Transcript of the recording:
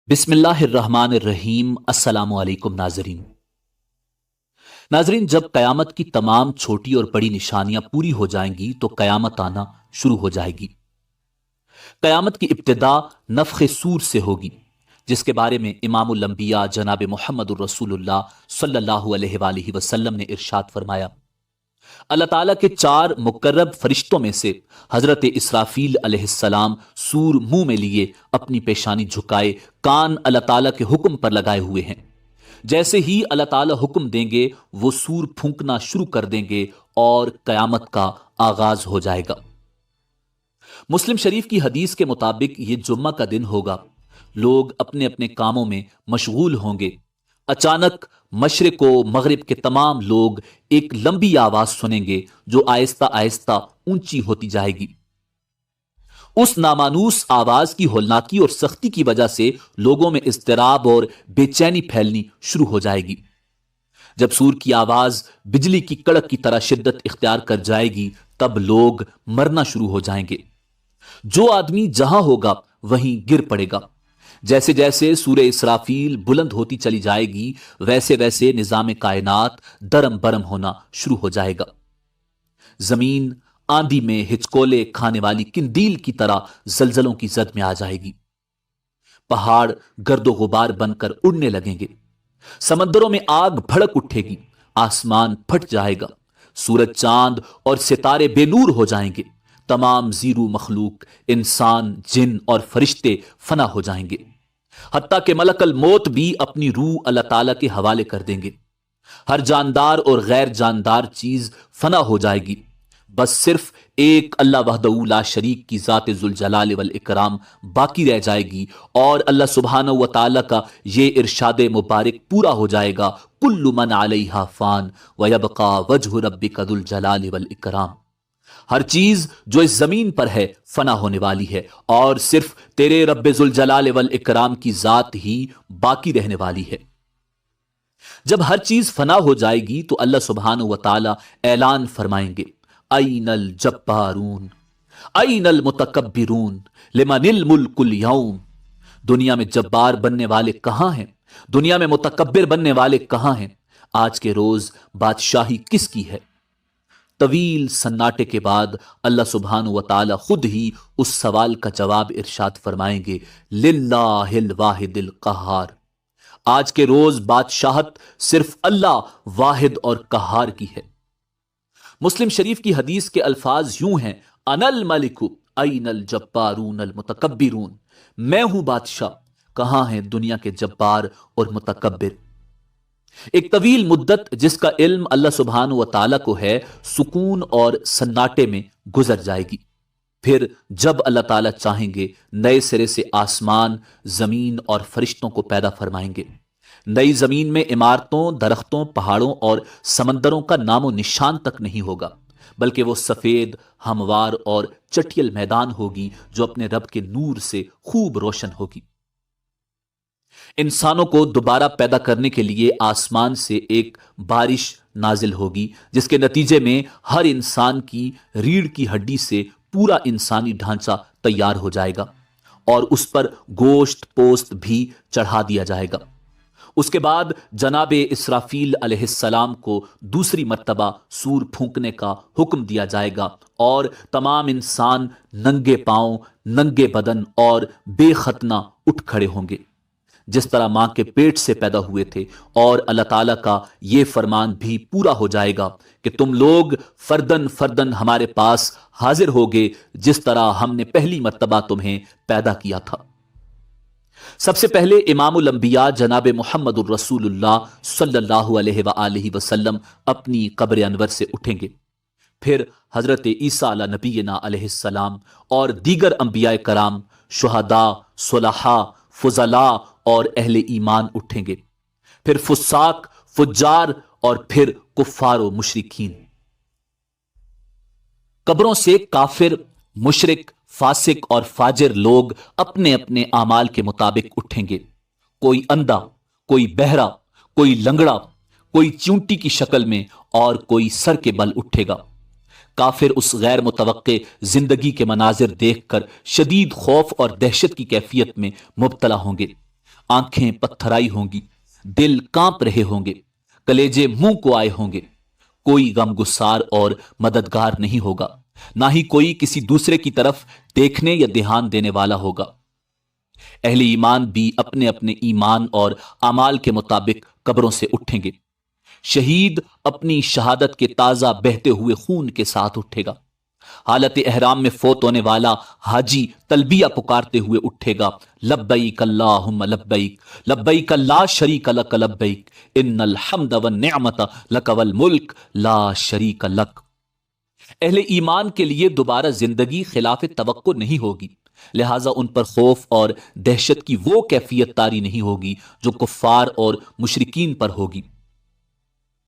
بسم اللہ الرحمن الرحیم۔ السلام علیکم ناظرین، جب قیامت کی تمام چھوٹی اور بڑی نشانیاں پوری ہو جائیں گی تو قیامت آنا شروع ہو جائے گی۔ قیامت کی ابتدا نفخ سور سے ہوگی، جس کے بارے میں امام الانبیاء جناب محمد الرسول اللہ صلی اللہ علیہ وآلہ وسلم نے ارشاد فرمایا، اللہ تعالیٰ کے 4 مقرب فرشتوں میں سے حضرت اسرافیل علیہ السلام سور منہ میں لیے اپنی پیشانی جھکائے کان اللہ تعالیٰ کے حکم پر لگائے ہوئے ہیں۔ جیسے ہی اللہ تعالیٰ حکم دیں گے وہ سور پھونکنا شروع کر دیں گے اور قیامت کا آغاز ہو جائے گا۔ مسلم شریف کی حدیث کے مطابق یہ جمعہ کا دن ہوگا، لوگ اپنے اپنے کاموں میں مشغول ہوں گے۔ اچانک مشرق و مغرب کے تمام لوگ ایک لمبی آواز سنیں گے جو آہستہ آہستہ اونچی ہوتی جائے گی۔ اس نامانوس آواز کی ہولناکی اور سختی کی وجہ سے لوگوں میں اضطراب اور بے چینی پھیلنی شروع ہو جائے گی۔ جب سور کی آواز بجلی کی کڑک کی طرح شدت اختیار کر جائے گی تب لوگ مرنا شروع ہو جائیں گے۔ جو آدمی جہاں ہوگا وہیں گر پڑے گا۔ جیسے جیسے سورہ اسرافیل بلند ہوتی چلی جائے گی ویسے ویسے نظام کائنات درم برم ہونا شروع ہو جائے گا۔ زمین آندھی میں ہچکولے کھانے والی قندیل کی طرح زلزلوں کی زد میں آ جائے گی۔ پہاڑ گرد و غبار بن کر اڑنے لگیں گے، سمندروں میں آگ بھڑک اٹھے گی، آسمان پھٹ جائے گا، سورج چاند اور ستارے بے نور ہو جائیں گے، تمام زیرو مخلوق انسان جن اور فرشتے فنا ہو جائیں گے، حتیٰ کہ ملک الموت بھی اپنی روح اللہ تعالیٰ کے حوالے کر دیں گے۔ ہر جاندار اور غیر جاندار چیز فنا ہو جائے گی، بس صرف ایک اللہ وحدہ لا شریک کی ذات ذوالجلال والاکرام باقی رہ جائے گی، اور اللہ سبحانہ و تعالیٰ کا یہ ارشاد مبارک پورا ہو جائے گا، کل من علیہا فان ویبقى وجہ ربک ذو الجلال والاکرام۔ ہر چیز جو اس زمین پر ہے فنا ہونے والی ہے اور صرف تیرے رب ذوالجلال والاکرام کی ذات ہی باقی رہنے والی ہے۔ جب ہر چیز فنا ہو جائے گی تو اللہ سبحانہ و تعالی اعلان فرمائیں گے، این الجبارون این المتکبرون لمن الملک اليوم۔ دنیا میں جبار بننے والے کہاں ہیں؟ دنیا میں متکبر بننے والے کہاں ہیں؟ آج کے روز بادشاہی کس کی ہے؟ طویل سناٹے کے بعد اللہ سبحانہ و تعالی خود ہی اس سوال کا جواب ارشاد فرمائیں گے، للہ الواحد القہار۔ آج کے روز بادشاہت صرف اللہ واحد اور قہار کی ہے۔ مسلم شریف کی حدیث کے الفاظ یوں ہیں، انا الملک این الجبارون المتکبرون۔ میں ہوں بادشاہ، کہاں ہیں دنیا کے جبار اور متکبر؟ ایک طویل مدت جس کا علم اللہ سبحانہ و تعالیٰ کو ہے سکون اور سناٹے میں گزر جائے گی۔ پھر جب اللہ تعالیٰ چاہیں گے نئے سرے سے آسمان، زمین اور فرشتوں کو پیدا فرمائیں گے۔ نئی زمین میں عمارتوں، درختوں، پہاڑوں اور سمندروں کا نام و نشان تک نہیں ہوگا، بلکہ وہ سفید، ہموار اور چٹیل میدان ہوگی جو اپنے رب کے نور سے خوب روشن ہوگی۔ انسانوں کو دوبارہ پیدا کرنے کے لیے آسمان سے ایک بارش نازل ہوگی جس کے نتیجے میں ہر انسان کی ریڑھ کی ہڈی سے پورا انسانی ڈھانچہ تیار ہو جائے گا اور اس پر گوشت پوست بھی چڑھا دیا جائے گا۔ اس کے بعد جناب اسرافیل علیہ السلام کو دوسری مرتبہ سور پھونکنے کا حکم دیا جائے گا اور تمام انسان ننگے پاؤں، ننگے بدن اور بے ختنہ اٹھ کھڑے ہوں گے جس طرح ماں کے پیٹ سے پیدا ہوئے تھے، اور اللہ تعالیٰ کا یہ فرمان بھی پورا ہو جائے گا کہ تم لوگ فردن فردن ہمارے پاس حاضر ہوگے جس طرح ہم نے پہلی مرتبہ تمہیں پیدا کیا تھا۔ سب سے پہلے امام الانبیاء جناب محمد الرسول اللہ صلی اللہ علیہ وآلہ وسلم اپنی قبر انور سے اٹھیں گے، پھر حضرت عیسیٰ علیہ نبینا علیہ السلام اور دیگر انبیاء کرام، شہداء، صلحاء، فضلاء اور اہل ایمان اٹھیں گے، پھر فساق، فجار اور پھر کفار و مشرکین۔ قبروں سے کافر، مشرک، فاسق اور فاجر لوگ اپنے اپنے اعمال کے مطابق اٹھیں گے۔ کوئی اندھا، کوئی بہرا، کوئی لنگڑا، کوئی چونٹی کی شکل میں اور کوئی سر کے بل اٹھے گا۔ کافر اس غیر متوقع زندگی کے مناظر دیکھ کر شدید خوف اور دہشت کی کیفیت میں مبتلا ہوں گے۔ آنکھیں پتھرائی ہوں گی، دل کانپ رہے ہوں گے، کلیجے منہ کو آئے ہوں گے، کوئی غم گسار اور مددگار نہیں ہوگا، نہ ہی کوئی کسی دوسرے کی طرف دیکھنے یا دھیان دینے والا ہوگا۔ اہل ایمان بھی اپنے اپنے ایمان اور اعمال کے مطابق قبروں سے اٹھیں گے۔ شہید اپنی شہادت کے تازہ بہتے ہوئے خون کے ساتھ اٹھے گا۔ حالت احرام میں فوت ہونے والا حاجی تلبیہ پکارتے ہوئے اٹھے گا، لبیک اللہم لبیک، لبیک لا شریک لک لبیک، ان الحمد والنعمت لک والملک لا شریک لک۔ اہل ایمان کے لیے دوبارہ زندگی خلاف توقع نہیں ہوگی، لہٰذا ان پر خوف اور دہشت کی وہ کیفیت طاری نہیں ہوگی جو کفار اور مشرکین پر ہوگی۔